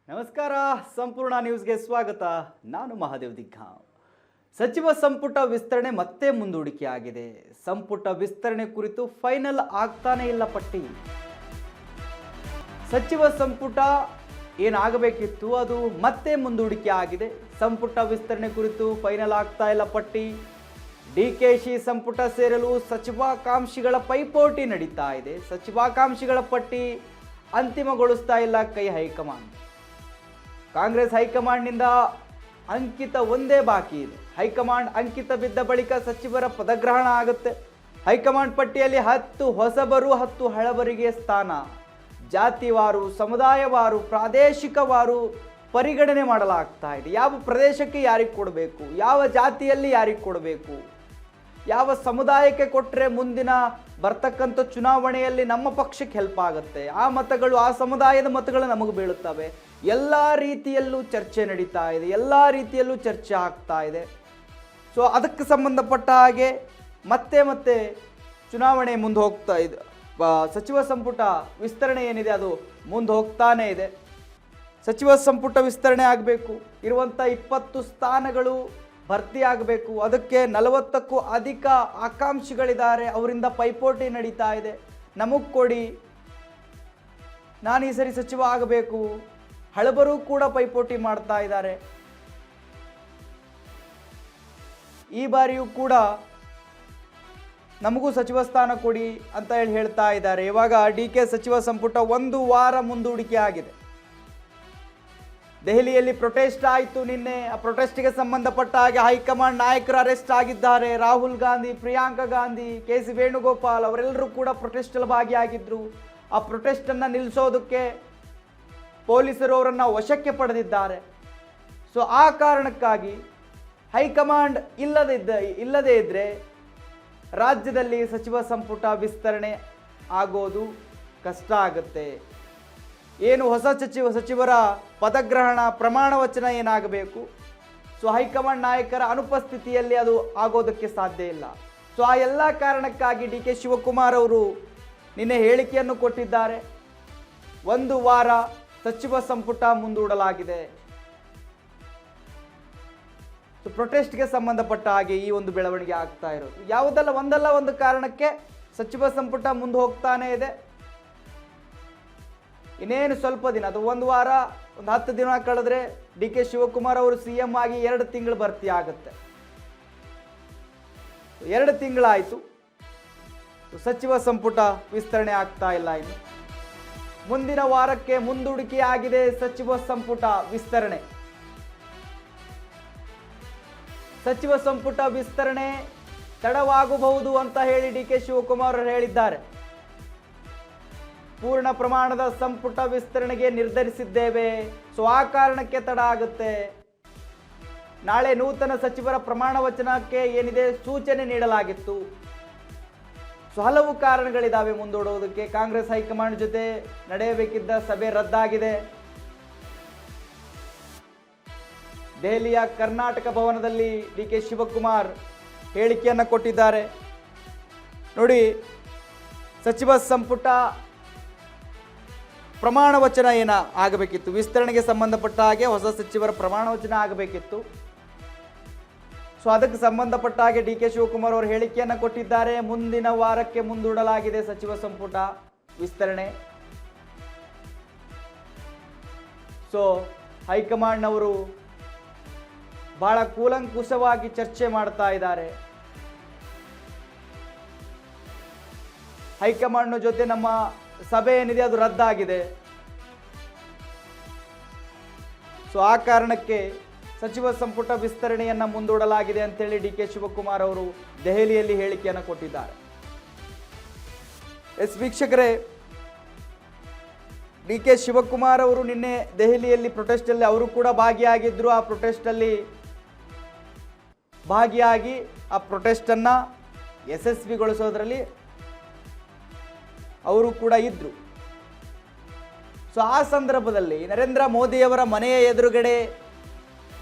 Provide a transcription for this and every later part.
ನಮಸ್ಕಾರ. ಸಂಪೂರ್ಣ ನ್ಯೂಸ್ಗೆ ಸ್ವಾಗತ. ನಾನು ಮಹಾದೇವ್ ದಿಗ್ಗಾಂವ್. ಸಚಿವ ಸಂಪುಟ ವಿಸ್ತರಣೆ ಮತ್ತೆ ಮುಂದೂಡಿಕೆ ಆಗಿದೆ. ಸಂಪುಟ ವಿಸ್ತರಣೆ ಕುರಿತು ಫೈನಲ್ ಆಗ್ತಾನೆ ಇಲ್ಲ ಪಟ್ಟಿ. ಸಚಿವ ಸಂಪುಟ ಏನಾಗಬೇಕಿತ್ತು ಅದು ಮತ್ತೆ ಮುಂದೂಡಿಕೆ ಆಗಿದೆ. ಸಂಪುಟ ವಿಸ್ತರಣೆ ಕುರಿತು ಫೈನಲ್ ಆಗ್ತಾ ಇಲ್ಲ ಪಟ್ಟಿ. ಡಿಕೆಶಿ ಸಂಪುಟ ಸೇರಲು ಸಚಿವಾಕಾಂಕ್ಷಿಗಳ ಪೈಪೋಟಿ ನಡೀತಾ ಇದೆ. ಸಚಿವಾಕಾಂಕ್ಷಿಗಳ ಪಟ್ಟಿ ಅಂತಿಮಗೊಳಿಸ್ತಾ ಇಲ್ಲ ಹೈಕಮಾಂಡ್. ಕಾಂಗ್ರೆಸ್ ಹೈಕಮಾಂಡ್ನಿಂದ ಅಂಕಿತ ಒಂದೇ ಬಾಕಿ ಇದೆ. ಹೈಕಮಾಂಡ್ ಅಂಕಿತ ಬಿದ್ದ ಬಳಿಕ ಸಚಿವರ ಪದಗ್ರಹಣ ಆಗುತ್ತೆ. ಹೈಕಮಾಂಡ್ ಪಟ್ಟಿಯಲ್ಲಿ 10 ಹೊಸಬರು 10 ಹಳಬರಿಗೆ ಸ್ಥಾನ. ಜಾತಿವಾರು, ಸಮುದಾಯವಾರು, ಪ್ರಾದೇಶಿಕವಾರು ಪರಿಗಣನೆ ಮಾಡಲಾಗ್ತಾ ಇದೆ. ಯಾವ ಪ್ರದೇಶಕ್ಕೆ ಯಾರಿಗೆ ಕೊಡಬೇಕು, ಯಾವ ಜಾತಿಯಲ್ಲಿ ಯಾರಿಗೆ ಕೊಡಬೇಕು, ಯಾವ ಸಮುದಾಯಕ್ಕೆ ಕೊಟ್ಟರೆ ಮುಂದಿನ ಬರ್ತಕ್ಕಂಥ ಚುನಾವಣೆಯಲ್ಲಿ ನಮ್ಮ ಪಕ್ಷಕ್ಕೆ ಹೆಲ್ಪ್ ಆಗುತ್ತೆ, ಆ ಮತಗಳು ಆ ಸಮುದಾಯದ ಮತಗಳು ನಮಗೆ ಬೀಳುತ್ತವೆ. ಎಲ್ಲ ರೀತಿಯಲ್ಲೂ ಚರ್ಚೆ ನಡೀತಾ ಇದೆ, ಎಲ್ಲ ರೀತಿಯಲ್ಲೂ ಚರ್ಚೆ ಆಗ್ತಾ ಇದೆ. ಸೊ ಅದಕ್ಕೆ ಸಂಬಂಧಪಟ್ಟ ಹಾಗೆ ಮತ್ತೆ ಚುನಾವಣೆ ಮುಂದೆ ಹೋಗ್ತಾ ಇದೆ. ಸಚಿವ ಸಂಪುಟ ವಿಸ್ತರಣೆ ಏನಿದೆ ಅದು ಮುಂದೆ ಹೋಗ್ತಾನೇ ಇದೆ. ಸಚಿವ ಸಂಪುಟ ವಿಸ್ತರಣೆ ಆಗಬೇಕು. ಇರುವಂಥ 20 ಸ್ಥಾನಗಳು ಭರ್ತಿ ಆಗಬೇಕು. ಅದಕ್ಕೆ 40ಕ್ಕೂ ಅಧಿಕ ಆಕಾಂಕ್ಷಿಗಳಿದ್ದಾರೆ. ಅವರಿಂದ ಪೈಪೋಟಿ ನಡೀತಾ ಇದೆ. ನಮಗೆ ಕೊಡಿ, ನಾನು ಈ ಸರಿ ಸಚಿವ ಆಗಬೇಕು. ಹಳಬರು ಕೂಡ ಪೈಪೋಟಿ ಮಾಡ್ತಾ ಇದ್ದಾರೆ. ಈ ಬಾರಿಯೂ ಕೂಡ ನಮಗೂ ಸಚಿವ ಸ್ಥಾನ ಕೊಡಿ ಅಂತ ಹೇಳ್ತಾ ಇದ್ದಾರೆ. ಇವಾಗ ಡಿಕೆ ಸಚಿವ ಸಂಪುಟ 1 ವಾರ ಮುಂದೂಡಿಕೆ ಆಗಿದೆ. ದೆಹಲಿಯಲ್ಲಿ ಪ್ರೊಟೆಸ್ಟ್ ಆಯಿತು ನಿನ್ನೆ. ಆ ಪ್ರೊಟೆಸ್ಟ್ಗೆ ಸಂಬಂಧಪಟ್ಟ ಹಾಗೆ ಹೈಕಮಾಂಡ್ ನಾಯಕರು ಅರೆಸ್ಟ್ ಆಗಿದ್ದಾರೆ. ರಾಹುಲ್ ಗಾಂಧಿ, ಪ್ರಿಯಾಂಕಾ ಗಾಂಧಿ, ಕೆ.ಸಿ. ವೇಣುಗೋಪಾಲ್ ಅವರೆಲ್ಲರೂ ಕೂಡ ಪ್ರೊಟೆಸ್ಟಲ್ಲಿ ಭಾಗಿಯಾಗಿದ್ದರು. ಆ ಪ್ರೊಟೆಸ್ಟನ್ನು ನಿಲ್ಲಿಸೋದಕ್ಕೆ ಪೊಲೀಸರು ಅವರನ್ನು ವಶಕ್ಕೆ ಪಡೆದಿದ್ದಾರೆ. ಸೊ ಆ ಕಾರಣಕ್ಕಾಗಿ ಹೈಕಮಾಂಡ್ ಇಲ್ಲದೇ ಇದ್ದರೆ ರಾಜ್ಯದಲ್ಲಿ ಸಚಿವ ಸಂಪುಟ ವಿಸ್ತರಣೆ ಆಗೋದು ಕಷ್ಟ ಆಗುತ್ತೆ. ಏನು ಹೊಸ ಸಚಿವರ ಪದಗ್ರಹಣ ಪ್ರಮಾಣ ವಚನ ಏನಾಗಬೇಕು, ಸೊ ಹೈಕಮಾಂಡ್ ನಾಯಕರ ಅನುಪಸ್ಥಿತಿಯಲ್ಲಿ ಅದು ಆಗೋದಕ್ಕೆ ಸಾಧ್ಯ ಇಲ್ಲ. ಸೊ ಆ ಎಲ್ಲ ಕಾರಣಕ್ಕಾಗಿ ಡಿ ಕೆ ಶಿವಕುಮಾರ್ ಅವರು ನಿನ್ನೆ ಹೇಳಿಕೆಯನ್ನು ಕೊಟ್ಟಿದ್ದಾರೆ. 1 ವಾರ ಸಚಿವ ಸಂಪುಟ ಮುಂದೂಡಲಾಗಿದೆ. ಸೊ ಪ್ರೊಟೆಸ್ಟ್ಗೆ ಸಂಬಂಧಪಟ್ಟ ಹಾಗೆ ಈ ಒಂದು ಬೆಳವಣಿಗೆ ಆಗ್ತಾ ಇರೋದು. ಒಂದಲ್ಲ ಒಂದು ಕಾರಣಕ್ಕೆ ಸಚಿವ ಸಂಪುಟ ಮುಂದೆ ಹೋಗ್ತಾನೆ ಇದೆ. ಇನ್ನೇನು ಸ್ವಲ್ಪ ದಿನ, ಅದು 1 ವಾರ, ಒಂದು 10 ದಿನ ಕಳೆದ್ರೆ ಡಿ ಕೆ ಶಿವಕುಮಾರ್ ಅವರು CM ಆಗಿ 2 ತಿಂಗಳು ಭರ್ತಿ ಆಗುತ್ತೆ. 2 ತಿಂಗಳಾಯಿತು, ಸಚಿವ ಸಂಪುಟ ವಿಸ್ತರಣೆ ಆಗ್ತಾ ಇಲ್ಲ. ಇನ್ನು ಮುಂದಿನ ವಾರಕ್ಕೆ ಮುಂದೂಡಿಕೆ ಆಗಿದೆ ಸಚಿವ ಸಂಪುಟ ವಿಸ್ತರಣೆ. ಸಚಿವ ಸಂಪುಟ ವಿಸ್ತರಣೆ ತಡವಾಗಬಹುದು ಅಂತ ಹೇಳಿ ಡಿ ಕೆ ಶಿವಕುಮಾರ್ ಹೇಳಿದ್ದಾರೆ. ಪೂರ್ಣ ಪ್ರಮಾಣದ ಸಂಪುಟ ವಿಸ್ತರಣೆಗೆ ನಿರ್ಧರಿಸಿದ್ದೇವೆ. ಸೊ ಆ ಕಾರಣಕ್ಕೆ ತಡ ಆಗುತ್ತೆ. ನಾಳೆ ನೂತನ ಸಚಿವರ ಪ್ರಮಾಣ ವಚನಕ್ಕೆ ಏನಿದೆ ಸೂಚನೆ ನೀಡಲಾಗಿತ್ತು. ಸೊ ಹಲವು ಕಾರಣಗಳಿದಾವೆ ಮುಂದೂಡುವುದಕ್ಕೆ. ಕಾಂಗ್ರೆಸ್ ಹೈಕಮಾಂಡ್ ಜೊತೆ ನಡೆಯಬೇಕಿದ್ದ ಸಭೆ ರದ್ದಾಗಿದೆ. ದೆಹಲಿಯ ಕರ್ನಾಟಕ ಭವನದಲ್ಲಿ ಡಿ ಕೆ ಶಿವಕುಮಾರ್ ಹೇಳಿಕೆಯನ್ನು ಕೊಟ್ಟಿದ್ದಾರೆ. ನೋಡಿ, ಸಚಿವ ಸಂಪುಟ ಪ್ರಮಾಣ ವಚನ ಆಗಬೇಕಿತ್ತು. ವಿಸ್ತರಣೆಗೆ ಸಂಬಂಧಪಟ್ಟ ಹಾಗೆ ಹೊಸ ಸಚಿವರ ಪ್ರಮಾಣ ವಚನ ಆಗಬೇಕಿತ್ತು. ಸೊ ಅದಕ್ಕೆ ಸಂಬಂಧಪಟ್ಟ ಹಾಗೆ ಡಿ ಕೆ ಶಿವಕುಮಾರ್ ಅವರು ಹೇಳಿಕೆಯನ್ನು ಕೊಟ್ಟಿದ್ದಾರೆ. ಮುಂದಿನ ವಾರಕ್ಕೆ ಮುಂದೂಡಲಾಗಿದೆ ಸಚಿವ ಸಂಪುಟ ವಿಸ್ತರಣೆ. ಸೊ ಹೈಕಮಾಂಡ್ನವರು ಬಹಳ ಕೂಲಂಕುಷವಾಗಿ ಚರ್ಚೆ ಮಾಡ್ತಾ ಇದ್ದಾರೆ. ಹೈಕಮಾಂಡ್ ಜೊತೆ ನಮ್ಮ ಸಭೆ ಏನಿದೆ ಅದು ರದ್ದಾಗಿದೆ. ಸೊ ಆ ಕಾರಣಕ್ಕೆ ಸಚಿವ ಸಂಪುಟ ವಿಸ್ತರಣೆಯನ್ನು ಮುಂದೂಡಲಾಗಿದೆ ಅಂತೇಳಿ ಡಿ ಕೆ ಶಿವಕುಮಾರ್ ಅವರು ದೆಹಲಿಯಲ್ಲಿ ಹೇಳಿಕೆಯನ್ನು ಕೊಟ್ಟಿದ್ದಾರೆ. ವೀಕ್ಷಕರೇ, ಡಿ ಕೆ ಶಿವಕುಮಾರ್ ಅವರು ನಿನ್ನೆ ದೆಹಲಿಯಲ್ಲಿ ಪ್ರೊಟೆಸ್ಟಲ್ಲಿ ಅವರು ಕೂಡ ಭಾಗಿಯಾಗಿದ್ದರು. ಆ ಪ್ರೊಟೆಸ್ಟಲ್ಲಿ ಭಾಗಿಯಾಗಿ ಆ ಪ್ರೊಟೆಸ್ಟನ್ನು ಯಶಸ್ವಿಗೊಳಿಸೋದ್ರಲ್ಲಿ ಅವರು ಕೂಡ ಇದ್ದರು. ಸೊ ಆ ಸಂದರ್ಭದಲ್ಲಿ ನರೇಂದ್ರ ಮೋದಿಯವರ ಮನೆಯ ಎದುರುಗಡೆ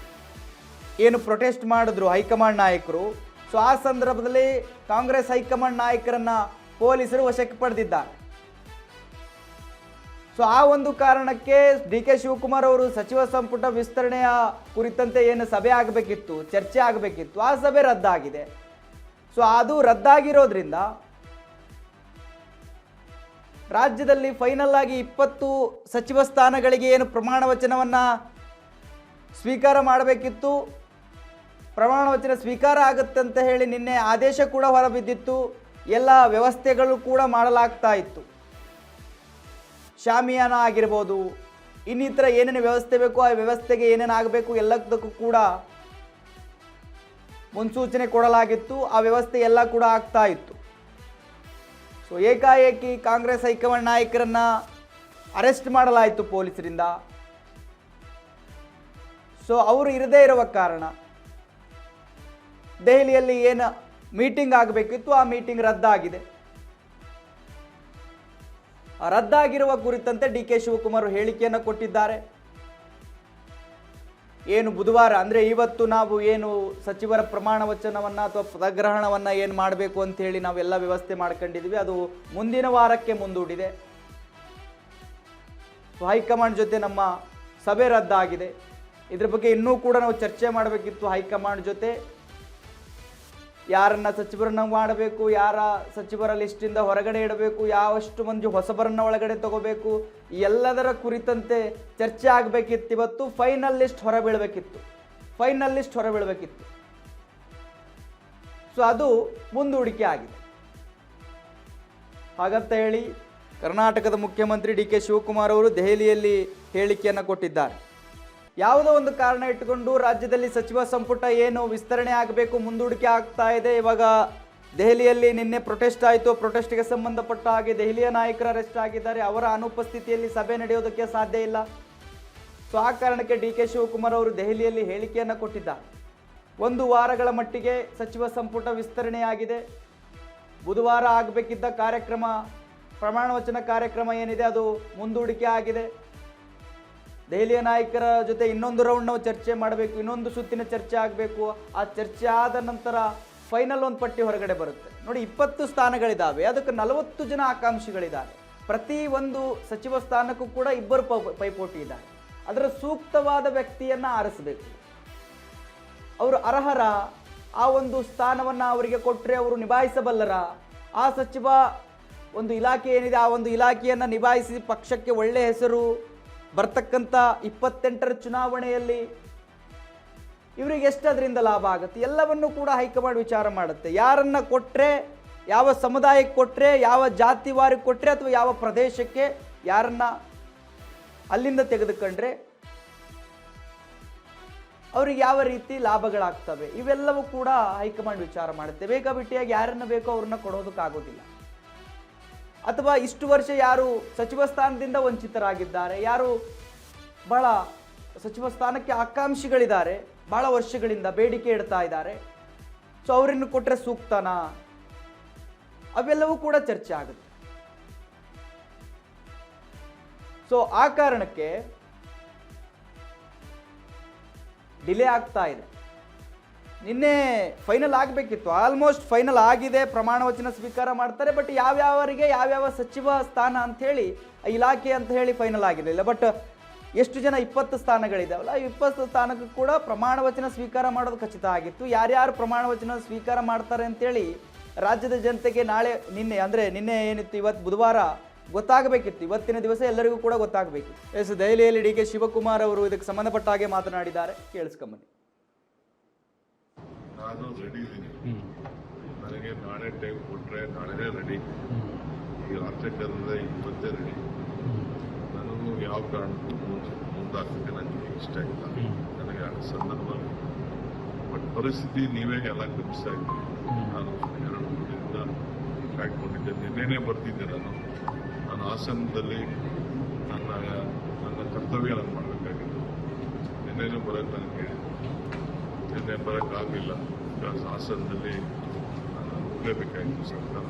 ಏನು ಪ್ರೊಟೆಸ್ಟ್ ಮಾಡಿದ್ರು ಹೈಕಮಾಂಡ್ ನಾಯಕರು, ಸೊ ಆ ಸಂದರ್ಭದಲ್ಲಿ ಕಾಂಗ್ರೆಸ್ ಹೈಕಮಾಂಡ್ ನಾಯಕರನ್ನ ಪೊಲೀಸರು ವಶಕ್ಕೆ ಪಡೆದಿದ್ದಾರೆ. ಸೊ ಆ ಒಂದು ಕಾರಣಕ್ಕೆ ಡಿ ಕೆ ಶಿವಕುಮಾರ್ ಅವರು ಸಚಿವ ಸಂಪುಟ ವಿಸ್ತರಣೆಯ ಕುರಿತಂತೆ ಏನು ಸಭೆ ಆಗಬೇಕಿತ್ತು, ಚರ್ಚೆ ಆಗಬೇಕಿತ್ತು, ಆ ಸಭೆ ರದ್ದಾಗಿದೆ. ಸೊ ಅದು ರದ್ದಾಗಿರೋದ್ರಿಂದ ರಾಜ್ಯದಲ್ಲಿ ಫೈನಲ್ ಆಗಿ 20 ಸಚಿವ ಸ್ಥಾನಗಳಿಗೆ ಏನು ಪ್ರಮಾಣ ವಚನವನ್ನು ಸ್ವೀಕಾರ ಮಾಡಬೇಕಿತ್ತು, ಪ್ರಮಾಣ ವಚನ ಸ್ವೀಕಾರ ಆಗುತ್ತೆ ಅಂತ ಹೇಳಿ ನಿನ್ನೆ ಆದೇಶ ಕೂಡ ಹೊರಬಿದ್ದಿತ್ತು. ಎಲ್ಲ ವ್ಯವಸ್ಥೆಗಳು ಕೂಡ ಮಾಡಲಾಗ್ತಾ ಇತ್ತು. ಶಾಮಿಯಾನ ಆಗಿರ್ಬೋದು, ಇನ್ನಿತರ ಏನೇನು ವ್ಯವಸ್ಥೆ ಬೇಕು ಆ ವ್ಯವಸ್ಥೆಗೆ ಏನೇನು ಆಗಬೇಕು ಎಲ್ಲದಕ್ಕೂ ಕೂಡ ಮುನ್ಸೂಚನೆ ಕೊಡಲಾಗಿತ್ತು. ಆ ವ್ಯವಸ್ಥೆ ಎಲ್ಲ ಕೂಡ ಆಗ್ತಾ ಇತ್ತು. ಸೊ ಏಕಾಏಕಿ ಕಾಂಗ್ರೆಸ್ ಹೈಕಮಾಂಡ್ ನಾಯಕರನ್ನ ಅರೆಸ್ಟ್ ಮಾಡಲಾಯಿತು ಪೊಲೀಸರಿಂದ. ಸೊ ಅವರು ಇರದೇ ಇರುವ ಕಾರಣ ದೆಹಲಿಯಲ್ಲಿ ಏನು ಮೀಟಿಂಗ್ ಆಗಬೇಕಿತ್ತು ಆ ಮೀಟಿಂಗ್ ರದ್ದಾಗಿದೆ. ರದ್ದಾಗಿರುವ ಕುರಿತಂತೆ ಡಿ ಕೆ ಶಿವಕುಮಾರ್ ಹೇಳಿಕೆಯನ್ನು ಕೊಟ್ಟಿದ್ದಾರೆ. ಏನು ಬುಧವಾರ ಅಂದರೆ ಇವತ್ತು ನಾವು ಏನು ಸಚಿವರ ಪ್ರಮಾಣ ವಚನವನ್ನು ಅಥವಾ ಪದಗ್ರಹಣವನ್ನು ಏನು ಮಾಡಬೇಕು ಅಂತ ಹೇಳಿ ನಾವೆಲ್ಲ ವ್ಯವಸ್ಥೆ ಮಾಡ್ಕೊಂಡಿದ್ವಿ, ಅದು ಮುಂದಿನ ವಾರಕ್ಕೆ ಮುಂದೂಡಿದೆ. ಹೈಕಮಾಂಡ್ ಜೊತೆ ನಮ್ಮ ಸಭೆ ರದ್ದಾಗಿದೆ. ಇದ್ರ ಬಗ್ಗೆ ಇನ್ನೂ ಕೂಡ ನಾವು ಚರ್ಚೆ ಮಾಡಬೇಕಿತ್ತು ಹೈಕಮಾಂಡ್ ಜೊತೆ. ಯಾರನ್ನ ಸಚಿವರನ್ನ ಮಾಡಬೇಕು, ಯಾರ ಸಚಿವರ ಲಿಸ್ಟಿಂದ ಹೊರಗಡೆ ಇಡಬೇಕು, ಯಾವಷ್ಟು ಮಂದಿ ಹೊಸಬರನ್ನ ಒಳಗಡೆ ತಗೋಬೇಕು, ಎಲ್ಲದರ ಕುರಿತಂತೆ ಚರ್ಚೆ ಆಗಬೇಕಿತ್ತು. ಇವತ್ತು ಫೈನಲ್ ಲಿಸ್ಟ್ ಹೊರಬೀಳಬೇಕಿತ್ತು. ಸೊ ಅದು ಮುಂದೂಡಿಕೆ ಆಗಿದೆ. ಹಾಗಂತ ಹೇಳಿ ಕರ್ನಾಟಕದ ಮುಖ್ಯಮಂತ್ರಿ ಡಿ ಕೆ ಶಿವಕುಮಾರ್ ಅವರು ದೆಹಲಿಯಲ್ಲಿ ಹೇಳಿಕೆಯನ್ನು ಕೊಟ್ಟಿದ್ದಾರೆ. ಯಾವುದೋ ಒಂದು ಕಾರಣ ಇಟ್ಟುಕೊಂಡು ರಾಜ್ಯದಲ್ಲಿ ಸಚಿವ ಸಂಪುಟ ಏನು ವಿಸ್ತರಣೆ ಆಗಬೇಕು ಮುಂದೂಡಿಕೆ ಆಗ್ತಾ ಇದೆ. ಇವಾಗ ದೆಹಲಿಯಲ್ಲಿ ನಿನ್ನೆ ಪ್ರೊಟೆಸ್ಟ್ ಆಯಿತು. ಪ್ರೊಟೆಸ್ಟ್ಗೆ ಸಂಬಂಧಪಟ್ಟ ಹಾಗೆ ದೆಹಲಿಯ ನಾಯಕರು ಅರೆಸ್ಟ್ ಆಗಿದ್ದಾರೆ. ಅವರ ಅನುಪಸ್ಥಿತಿಯಲ್ಲಿ ಸಭೆ ನಡೆಯೋದಕ್ಕೆ ಸಾಧ್ಯ ಇಲ್ಲ. ಸೊ ಆ ಕಾರಣಕ್ಕೆ ಡಿ ಕೆ ಶಿವಕುಮಾರ್ ಅವರು ದೆಹಲಿಯಲ್ಲಿ ಹೇಳಿಕೆಯನ್ನು ಕೊಟ್ಟಿದ್ದಾರೆ. 1 ವಾರಗಳ ಮಟ್ಟಿಗೆ ಸಚಿವ ಸಂಪುಟ ವಿಸ್ತರಣೆಯಾಗಿದೆ. ಬುಧವಾರ ಆಗಬೇಕಿದ್ದ ಕಾರ್ಯಕ್ರಮ, ಪ್ರಮಾಣ ವಚನ ಕಾರ್ಯಕ್ರಮ ಏನಿದೆ ಅದು ಮುಂದೂಡಿಕೆ ಆಗಿದೆ. ದೆಹಲಿಯ ನಾಯಕರ ಜೊತೆ ಇನ್ನೊಂದು ರೌಂಡ್ ನಾವು ಚರ್ಚೆ ಮಾಡಬೇಕು, ಇನ್ನೊಂದು ಸುತ್ತಿನ ಚರ್ಚೆ ಆಗಬೇಕು. ಆ ಚರ್ಚೆ ಆದ ನಂತರ ಫೈನಲ್ ಒಂದು ಪಟ್ಟಿ ಹೊರಗಡೆ ಬರುತ್ತೆ. ನೋಡಿ, 20 ಸ್ಥಾನಗಳಿದ್ದಾವೆ, ಅದಕ್ಕೆ 40 ಜನ ಆಕಾಂಕ್ಷಿಗಳಿದ್ದಾರೆ. ಪ್ರತಿ ಒಂದು ಸಚಿವ ಸ್ಥಾನಕ್ಕೂ ಕೂಡ 2 ಪೈಪೋಟಿ ಇದ್ದಾರೆ. ಅದರ ಸೂಕ್ತವಾದ ವ್ಯಕ್ತಿಯನ್ನು ಆರಿಸಬೇಕು. ಅವರು ಅರ್ಹರ, ಆ ಒಂದು ಸ್ಥಾನವನ್ನು ಅವರಿಗೆ ಕೊಟ್ಟರೆ ಅವರು ನಿಭಾಯಿಸಬಲ್ಲರ, ಆ ಸಚಿವ ಒಂದು ಇಲಾಖೆ ಏನಿದೆ ಆ ಒಂದು ಇಲಾಖೆಯನ್ನು ನಿಭಾಯಿಸಿ ಪಕ್ಷಕ್ಕೆ ಒಳ್ಳೆಯ ಹೆಸರು ಬರ್ತಕ್ಕಂಥ 28ರ ಚುನಾವಣೆಯಲ್ಲಿ ಇವರಿಗೆ ಎಷ್ಟು ಅದರಿಂದ ಲಾಭ ಆಗುತ್ತೆ ಎಲ್ಲವನ್ನೂ ಕೂಡ ಹೈಕಮಾಂಡ್ ವಿಚಾರ ಮಾಡುತ್ತೆ. ಯಾರನ್ನು ಕೊಟ್ಟರೆ, ಯಾವ ಸಮುದಾಯಕ್ಕೆ ಕೊಟ್ಟರೆ, ಯಾವ ಜಾತಿವಾರಿಗೆ ಕೊಟ್ಟರೆ ಅಥವಾ ಯಾವ ಪ್ರದೇಶಕ್ಕೆ ಯಾರನ್ನ ಅಲ್ಲಿಂದ ತೆಗೆದುಕೊಂಡ್ರೆ ಅವ್ರಿಗೆ ಯಾವ ರೀತಿ ಲಾಭಗಳಾಗ್ತವೆ ಇವೆಲ್ಲವೂ ಕೂಡ ಹೈಕಮಾಂಡ್ ವಿಚಾರ ಮಾಡುತ್ತೆ. ಬೇಕಾಬಿಟ್ಟಿಯಾಗಿ ಯಾರನ್ನು ಬೇಕೋ ಅವ್ರನ್ನ ಕೊಡೋದಕ್ಕಾಗೋದಿಲ್ಲ. ಅಥವಾ ಇಷ್ಟು ವರ್ಷ ಯಾರು ಸಚಿವ ಸ್ಥಾನದಿಂದ ವಂಚಿತರಾಗಿದ್ದಾರೆ, ಯಾರು ಬಹಳ ಸಚಿವ ಸ್ಥಾನಕ್ಕೆ ಆಕಾಂಕ್ಷಿಗಳಿದ್ದಾರೆ, ಬಹಳ ವರ್ಷಗಳಿಂದ ಬೇಡಿಕೆ ಇಡ್ತಾ ಇದ್ದಾರೆ, ಸೊ ಅವರನ್ನು ಕೊಟ್ಟರೆ ಸೂಕ್ತನಾ, ಅವೆಲ್ಲವೂ ಕೂಡ ಚರ್ಚೆ ಆಗುತ್ತೆ. ಸೊ ಆ ಕಾರಣಕ್ಕೆ ಡಿಲೇ ಆಗ್ತಾ ಇದೆ. ನಿನ್ನೆ ಫೈನಲ್ ಆಗಬೇಕಿತ್ತು, ಆಲ್ಮೋಸ್ಟ್ ಫೈನಲ್ ಆಗಿದೆ, ಪ್ರಮಾಣ ವಚನ ಸ್ವೀಕಾರ ಮಾಡ್ತಾರೆ. ಬಟ್ ಯಾವ್ಯಾವರಿಗೆ ಯಾವ್ಯಾವ ಸಚಿವ ಸ್ಥಾನ ಅಂಥೇಳಿ ಇಲಾಖೆ ಅಂತ ಹೇಳಿ ಫೈನಲ್ ಆಗಿರಲಿಲ್ಲ. ಬಟ್ ಎಷ್ಟು ಜನ 20 ಸ್ಥಾನಗಳಿದಾವಲ್ಲ, 20 ಸ್ಥಾನಕ್ಕೂ ಕೂಡ ಪ್ರಮಾಣ ವಚನ ಸ್ವೀಕಾರ ಮಾಡೋದು ಖಚಿತ ಆಗಿತ್ತು. ಯಾರ್ಯಾರು ಪ್ರಮಾಣ ವಚನ ಸ್ವೀಕಾರ ಮಾಡ್ತಾರೆ ಅಂತೇಳಿ ರಾಜ್ಯದ ಜನತೆಗೆ ನಿನ್ನೆ ಏನಿತ್ತು, ಇವತ್ತು ಬುಧವಾರ ಗೊತ್ತಾಗಬೇಕಿತ್ತು. ಇವತ್ತಿನ ದಿವಸ ಎಲ್ಲರಿಗೂ ಕೂಡ ಗೊತ್ತಾಗಬೇಕಿತ್ತು. ಎಸ್, ದೆಹಲಿಯಲ್ಲಿ ಡಿ ಕೆ ಶಿವಕುಮಾರ್ ಅವರು ಇದಕ್ಕೆ ಸಂಬಂಧಪಟ್ಟ ಹಾಗೆ ಮಾತನಾಡಿದ್ದಾರೆ. ಕೇಳಿಸ್ಕೊಂಬನ್ನಿ. ನಾನು ರೆಡಿ ಇದ್ದೀನಿ. ನನಗೆ ನಾಳೆ ಟೈಮ್ ಕೊಟ್ಟರೆ ನಾಳೆನೇ ರೆಡಿ. ಈಗ ಆಚೆ ಕರೆದ್ರೆ ಇವತ್ತೇ ರೆಡಿ. ನನಗೂ ಯಾವ ಕಾರಣಕ್ಕೂ ಮುಂದಾಗ್ತದೆ ನನಗೆ ಇಷ್ಟ ಇಲ್ಲ. ನನಗೆ ಆ ಸಂದರ್ಭ ಬಟ್ ಪರಿಸ್ಥಿತಿ ನೀವೇ ಎಲ್ಲ ಕಲಿಸ್ತಾ ಇದ್ದೀವಿ. ನಾನು 2 ದಿನದಿಂದ ಕಾಯ್ಕೊಂಡಿದ್ದೆ. ನಿನ್ನೆನೇ ಬರ್ತಿದ್ದೆ. ನಾನು ಹಾಸನದಲ್ಲಿ ನನ್ನ ಕರ್ತವ್ಯ ನಾನು ಮಾಡಬೇಕಾಗಿತ್ತು. ನಿನ್ನೆನೂ ಬರೋಕ್ಕೆ ನನಗೆ ನಿನ್ನೆ ಬರೋಕ್ಕಾಗಲಿಲ್ಲ. ಬಿಕಾಸ್ ಹಾಸನದಲ್ಲಿ ನಾನು ಹೋಗಲೇಬೇಕಾಗಿತ್ತು ಸರ್ಕಾರ.